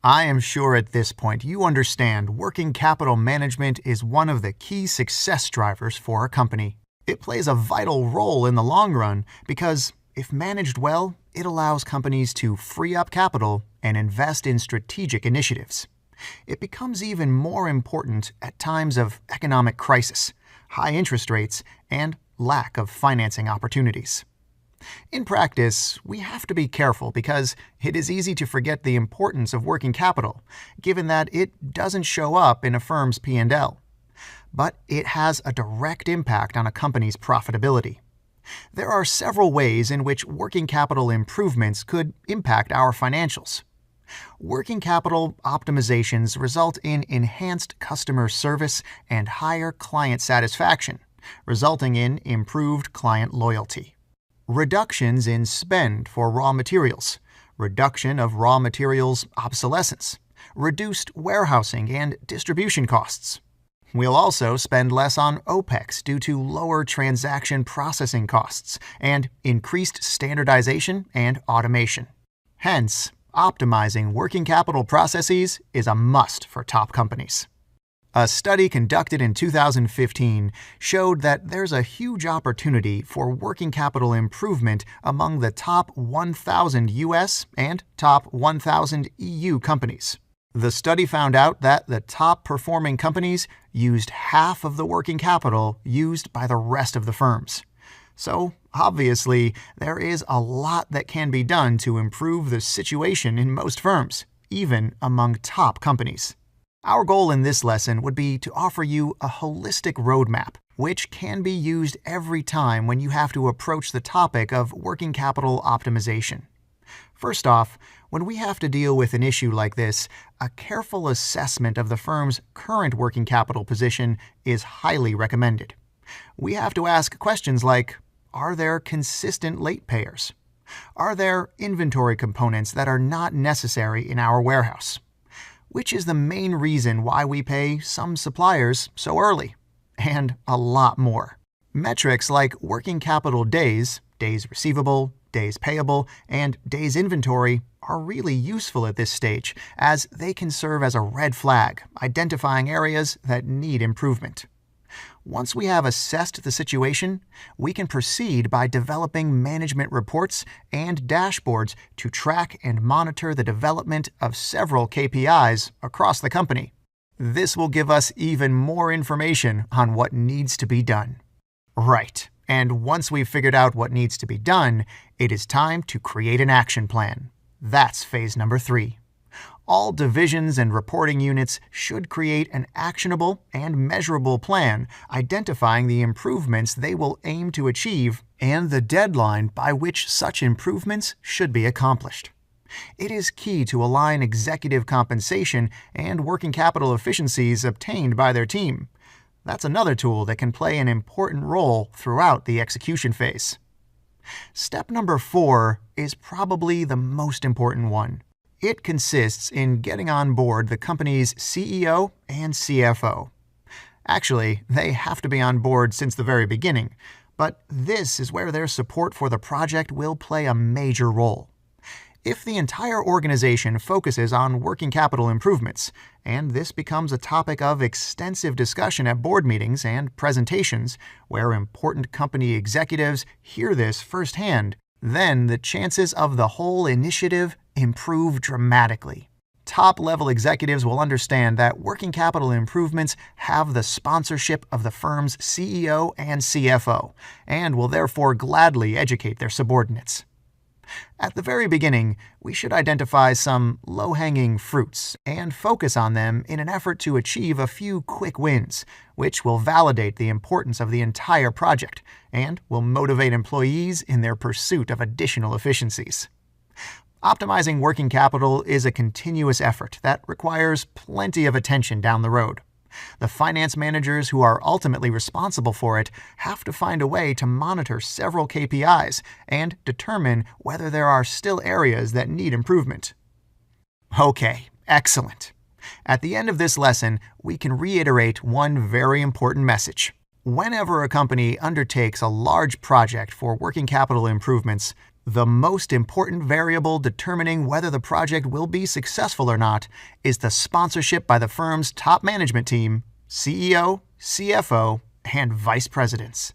I am sure at this point you understand working capital management is one of the key success drivers for a company. It plays a vital role in the long run because, if managed well, it allows companies to free up capital and invest in strategic initiatives. It becomes even more important at times of economic crisis, high interest rates, and lack of financing opportunities. In practice, we have to be careful because it is easy to forget the importance of working capital, given that it doesn't show up in a firm's P&L. But it has a direct impact on a company's profitability. There are several ways in which working capital improvements could impact our financials. Working capital optimizations result in enhanced customer service and higher client satisfaction, resulting in improved client loyalty. Reductions in spend for raw materials, reduction of raw materials obsolescence, reduced warehousing and distribution costs. We'll also spend less on OPEX due to lower transaction processing costs and increased standardization and automation. Hence, optimizing working capital processes is a must for top companies. A study conducted in 2015 showed that there's a huge opportunity for working capital improvement among the top 1,000 US and top 1,000 EU companies. The study found out that the top performing companies used half of the working capital used by the rest of the firms. So, obviously, there is a lot that can be done to improve the situation in most firms, even among top companies. Our goal in this lesson would be to offer you a holistic roadmap, which can be used every time when you have to approach the topic of working capital optimization. First off, when we have to deal with an issue like this, a careful assessment of the firm's current working capital position is highly recommended. We have to ask questions like, are there consistent late payers? Are there inventory components that are not necessary in our warehouse? Which is the main reason why we pay some suppliers so early? And a lot more. Metrics like working capital days, days receivable, days payable, and days inventory are really useful at this stage, as they can serve as a red flag, identifying areas that need improvement. Once we have assessed the situation, we can proceed by developing management reports and dashboards to track and monitor the development of several KPIs across the company. This will give us even more information on what needs to be done. Right, and once we've figured out what needs to be done, it is time to create an action plan. That's phase number 3. All divisions and reporting units should create an actionable and measurable plan identifying the improvements they will aim to achieve and the deadline by which such improvements should be accomplished. It is key to align executive compensation and working capital efficiencies obtained by their team. That's another tool that can play an important role throughout the execution phase. Step number 4 is probably the most important one. It consists in getting on board the company's CEO and CFO. Actually, they have to be on board since the very beginning, but this is where their support for the project will play a major role. If the entire organization focuses on working capital improvements, and this becomes a topic of extensive discussion at board meetings and presentations where important company executives hear this firsthand, then the chances of the whole initiative improve dramatically. Top-level executives will understand that working capital improvements have the sponsorship of the firm's CEO and CFO, and will therefore gladly educate their subordinates. At the very beginning, we should identify some low-hanging fruits and focus on them in an effort to achieve a few quick wins, which will validate the importance of the entire project and will motivate employees in their pursuit of additional efficiencies. Optimizing working capital is a continuous effort that requires plenty of attention down the road. The finance managers who are ultimately responsible for it have to find a way to monitor several KPIs and determine whether there are still areas that need improvement. Okay, excellent. At the end of this lesson, we can reiterate one very important message. Whenever a company undertakes a large project for working capital improvements, The most important variable determining whether the project will be successful or not is the sponsorship by the firm's top management team, CEO, CFO, and vice presidents.